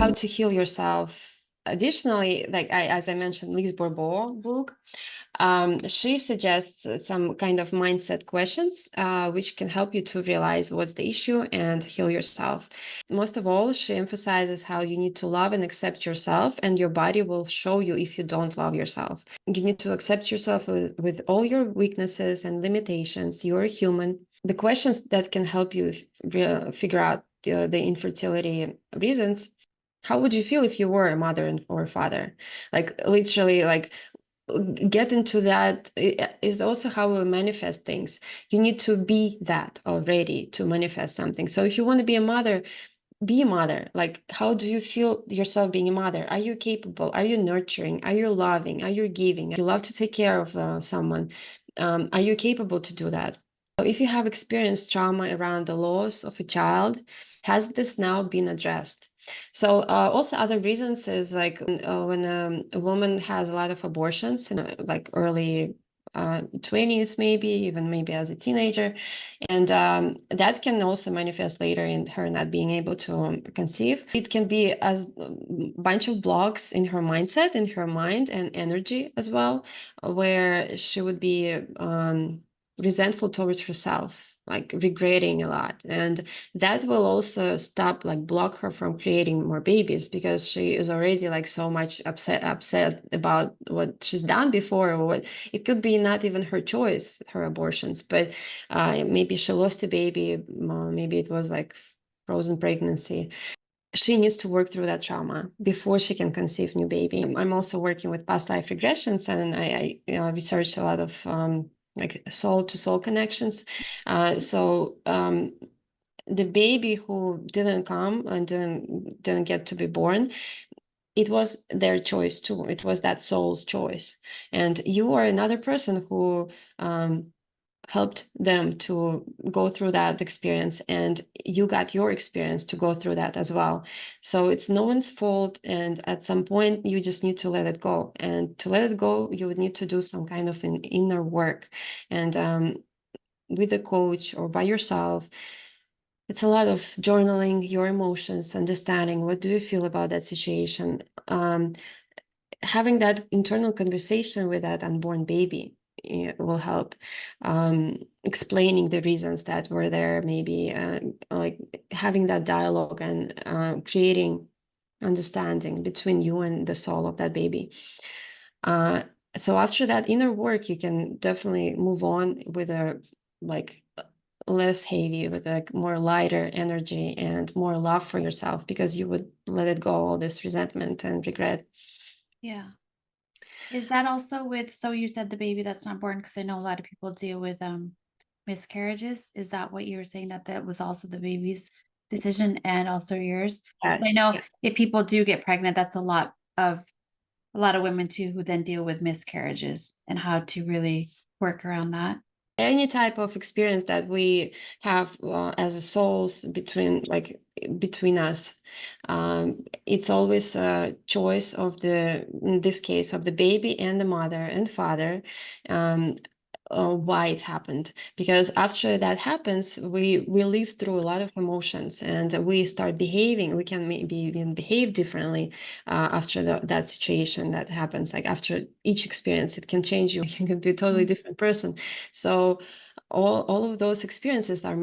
how to heal yourself. Additionally, as I mentioned, Lise Bourbeau book, she suggests some kind of mindset questions, which can help you to realize what's the issue and heal yourself. Most of all, she emphasizes how you need to love and accept yourself, and your body will show you if you don't love yourself. You need to accept yourself with all your weaknesses and limitations. You're human. The questions that can help you figure out the infertility reasons. How would you feel if you were a mother or father? Like literally, like get into that is also how we manifest things. You need to be that already to manifest something. So if you want to be a mother, be a mother. Like, how do you feel yourself being a mother? Are you capable? Are you nurturing? Are you loving? Are you giving? You love to take care of someone. Are you capable to do that? So if you have experienced trauma around the loss of a child, has this now been addressed? So also other reasons is like when a woman has a lot of abortions in like early 20s, maybe as a teenager, and that can also manifest later in her not being able to conceive. It can be as a bunch of blocks in her mindset, in her mind and energy as well, where she would be resentful towards herself, like regretting a lot. And that will also stop, like block her from creating more babies, because she is already like so much upset about what she's done before, or what it could be not even her choice, her abortions, but maybe she lost a baby, maybe it was like frozen pregnancy. She needs to work through that trauma before she can conceive new baby. I'm also working with past life regressions, and I researched a lot of like soul to soul connections. So the baby who didn't come and didn't get to be born, it was their choice too. It was that soul's choice, and you are another person who helped them to go through that experience, and you got your experience to go through that as well. So it's no one's fault, and at some point you just need to let it go, and to let it go you would need to do some kind of an inner work, and with a coach or by yourself. It's a lot of journaling your emotions, understanding what do you feel about that situation, having that internal conversation with that unborn baby will help, explaining the reasons that were there, maybe like having that dialogue and creating understanding between you and the soul of that baby. So after that inner work, you can definitely move on with a like less heavy, with like more lighter energy and more love for yourself, because you would let it go, all this resentment and regret. Yeah. Is that also with, so you said the baby that's not born, because I know a lot of people deal with miscarriages. Is that what you were saying, that that was also the baby's decision and also yours? So I know Yeah. if people do get pregnant, that's a lot of women too who then deal with miscarriages and how to really work around that. Any type of experience that we have as a souls between us, it's always a choice of the, in this case, of the baby and the mother and father, um, why it happened. Because after that happens, we live through a lot of emotions, and we start behaving. We can maybe even behave differently after that situation that happens. Like after each experience, it can change you. You can be a totally different person. So all of those experiences are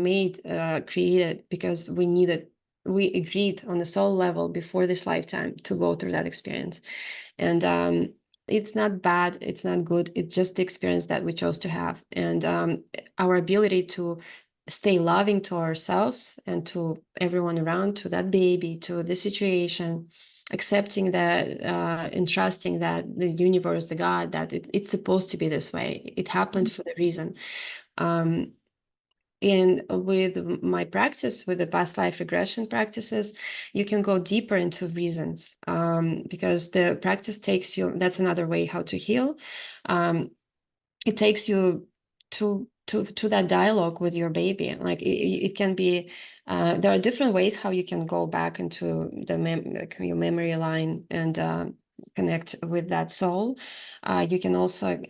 created because we agreed on a soul level before this lifetime to go through that experience. And it's not bad, it's not good, it's just the experience that we chose to have. And our ability to stay loving to ourselves and to everyone around, to that baby, to the situation, accepting that and trusting that the universe, the God, that it's supposed to be this way, it happened for the reason. um, and with my practice, with the past life regression practices, you can go deeper into reasons, because the practice takes you, that's another way how to heal. It takes you to that dialogue with your baby. Like it can be, there are different ways how you can go back into like your memory line and connect with that soul. You can also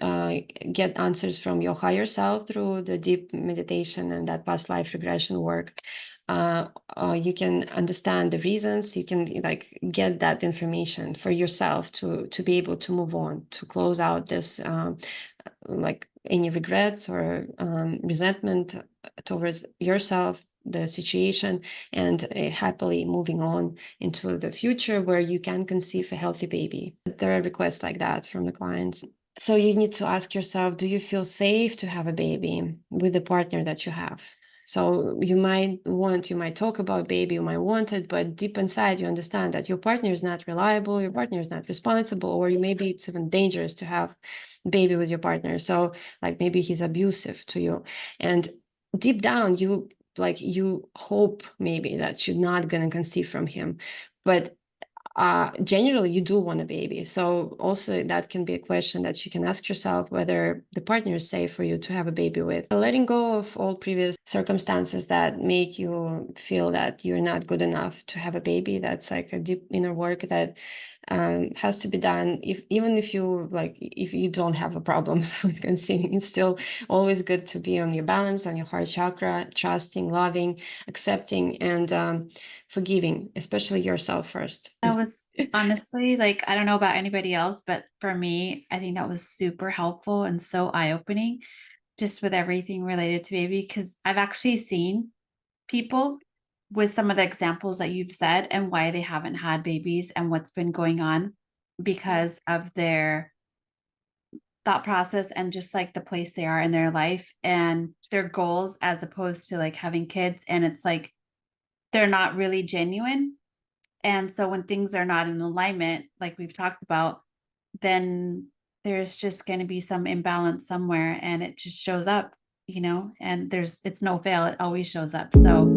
get answers from your higher self through the deep meditation and that past life regression work. you can understand the reasons, you can like get that information for yourself to be able to move on, to close out this like any regrets or resentment towards yourself, the situation, and happily moving on into the future where you can conceive a healthy baby. There are requests like that from the clients. So you need to ask yourself, do you feel safe to have a baby with the partner that you have? So you might talk about baby, you might want it, but deep inside you understand that your partner is not reliable, your partner is not responsible, or maybe it's even dangerous to have baby with your partner. So like maybe he's abusive to you. And deep down you hope maybe that you're not going to conceive from him. But generally you do want a baby. So also that can be a question that you can ask yourself, whether the partner is safe for you to have a baby with. Letting go of all previous circumstances that make you feel that you're not good enough to have a baby, that's like a deep inner work that has to be done. Even if you don't have a problem with conceiving, it's still always good to be on your balance, on your heart chakra, trusting, loving, accepting, and forgiving, especially yourself first. That was honestly, like, I don't know about anybody else, but for me, I think that was super helpful and so eye-opening, just with everything related to baby, because I've actually seen people with some of the examples that you've said and why they haven't had babies and what's been going on because of their thought process and just like the place they are in their life and their goals, as opposed to like having kids. And it's like they're not really genuine. And so when things are not in alignment, like we've talked about, then there's just going to be some imbalance somewhere and it just shows up, and it's no fail. It always shows up. So